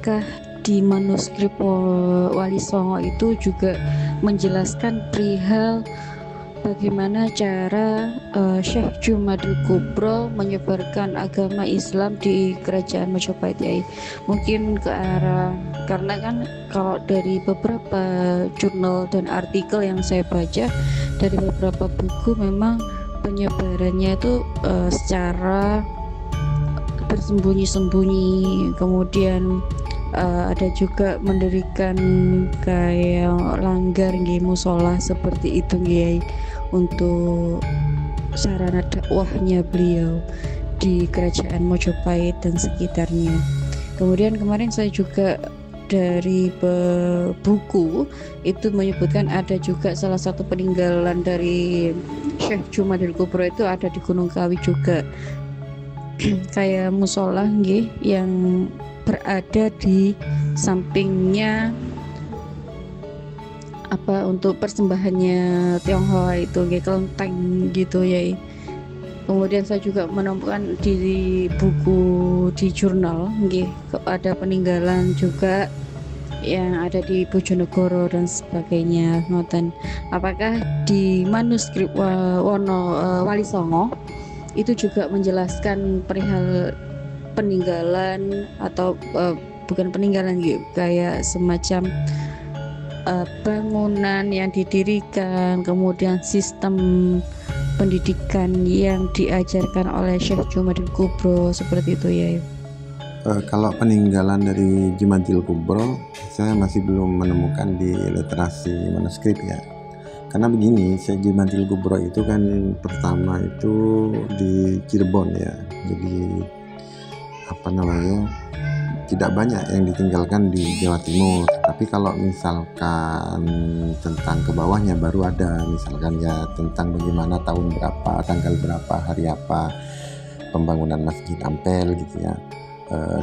apakah di manuskrip Wali Songo itu juga menjelaskan perihal bagaimana cara Syekh Jumadil Kubro menyebarkan agama Islam di kerajaan Majapahit ya. Mungkin ke arah, karena kan kalau dari beberapa jurnal dan artikel yang saya baca dari beberapa buku, memang penyebarannya itu secara bersembunyi-sembunyi, kemudian ada juga mendirikan kayak langgar nggih musola seperti itu nggih untuk sarana dakwahnya beliau di kerajaan Mojopahit dan sekitarnya. Kemudian kemarin saya juga dari buku itu menyebutkan ada juga salah satu peninggalan dari Syekh Jumadil Kubro itu ada di Gunung Kawi juga, kayak musola nggih yang berada di sampingnya untuk persembahannya Tionghoa itu nggih, kelenteng gitu ya. Kemudian saya juga menemukan di buku di jurnal nggih ada peninggalan juga yang ada di Bojonegoro dan sebagainya ngoten. Apakah di manuskrip Wali Songo itu juga menjelaskan perihal peninggalan atau bukan peninggalan gitu, kayak semacam bangunan yang didirikan, kemudian sistem pendidikan yang diajarkan oleh Syekh Jumadil Kubro seperti itu ya. Kalau peninggalan dari Jumadil Kubro saya masih belum menemukan di literasi manuskrip ya. Karena begini, Syekh Jumadil Kubro itu kan pertama itu di Cirebon ya. Jadi tidak banyak yang ditinggalkan di Jawa Timur. Tapi kalau misalkan tentang ke bawahnya baru ada, misalkan ya tentang bagaimana tahun berapa, tanggal berapa, hari apa pembangunan Masjid Ampel gitu ya,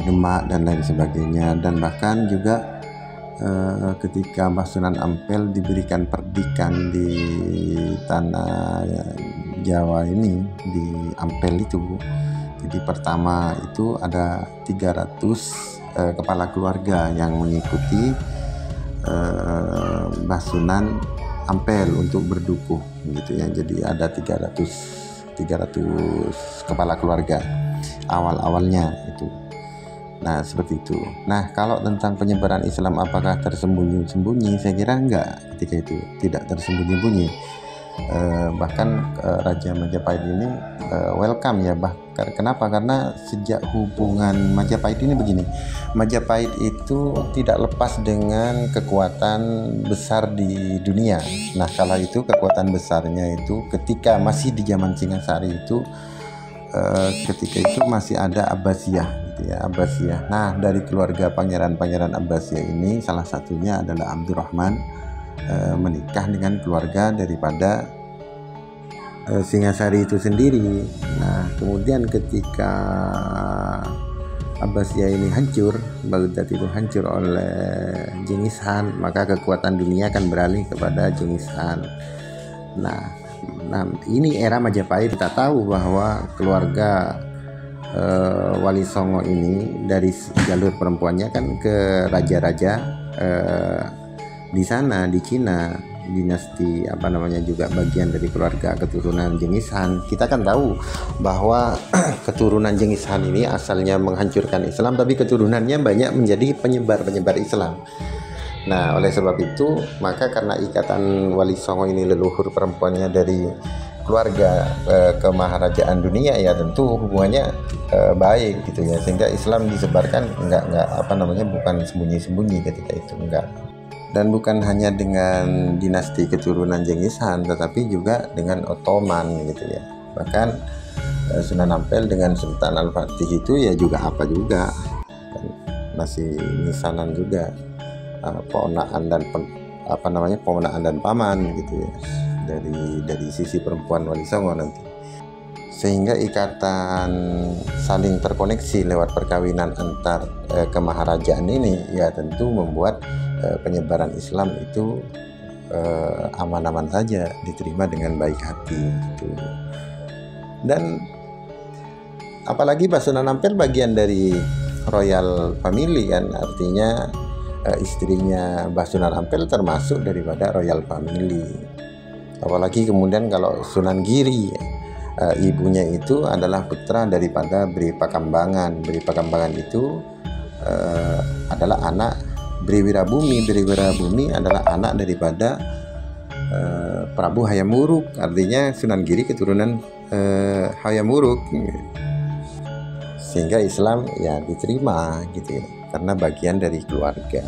Demak dan lain sebagainya. Dan bahkan juga ketika Mbah Sunan Ampel diberikan perdikan di tanah Jawa ini, di Ampel itu, jadi pertama itu ada 300 kepala keluarga yang mengikuti Mbah Sunan Ampel untuk berdukuh gitu ya. Jadi ada 300 kepala keluarga awal-awalnya itu. Nah seperti itu. Nah kalau tentang penyebaran Islam apakah tersembunyi-sembunyi, saya kira enggak, ketika itu tidak tersembunyi-sembunyi. Bahkan Raja Majapahit ini welcome ya. Kenapa? Karena sejak hubungan Majapahit ini begini, Majapahit itu tidak lepas dengan kekuatan besar di dunia. Nah kala itu kekuatan besarnya itu ketika masih di zaman Singasari itu, ketika itu masih ada Abbasiyah gitu ya, Abbasiyah. Nah dari keluarga pangeran-pangeran Abbasiyah ini salah satunya adalah Abdurrahman menikah dengan keluarga daripada Singasari itu sendiri. Nah kemudian ketika Abbasiyah ini hancur, Baghdad itu hancur oleh Genghis Khan, maka kekuatan dunia akan beralih kepada Genghis Khan. Nah ini era Majapahit. Kita tahu bahwa keluarga Wali Songo ini dari jalur perempuannya kan ke raja-raja di sana di Cina, dinasti juga bagian dari keluarga keturunan Genghis Khan. Kita kan tahu bahwa keturunan Genghis Khan ini asalnya menghancurkan Islam, tapi keturunannya banyak menjadi penyebar Islam. Nah oleh sebab itu maka karena ikatan Wali Songo ini leluhur perempuannya dari keluarga kemaharajaan dunia ya, tentu hubungannya baik gitu ya, sehingga Islam disebarkan bukan sembunyi-sembunyi ketika itu, enggak. Dan bukan hanya dengan dinasti keturunan Genghis Khan, tetapi juga dengan Ottoman gitu ya. Bahkan Sunan Ampel dengan Sultan Al-Fatih itu ya juga masih misanan juga, ponakan dan paman gitu ya, dari sisi perempuan Wali Songo nanti. Sehingga ikatan saling terkoneksi lewat perkawinan antar kemaharajaan ini ya tentu membuat penyebaran Islam itu aman-aman saja, diterima dengan baik hati gitu. Dan apalagi Mbah Sunan Ampel bagian dari royal family kan, artinya istrinya Mbah Sunan Ampel termasuk daripada royal family. Apalagi kemudian kalau Sunan Giri, ibunya itu adalah putra daripada Bri Pakambangan. Bri Pakambangan itu adalah anak Bri Wirabumi. Bri Wirabumi adalah anak daripada Prabu Hayam Wuruk, artinya Sunan Giri keturunan Hayam Wuruk, sehingga Islam ya diterima gitu ya, karena bagian dari keluarga.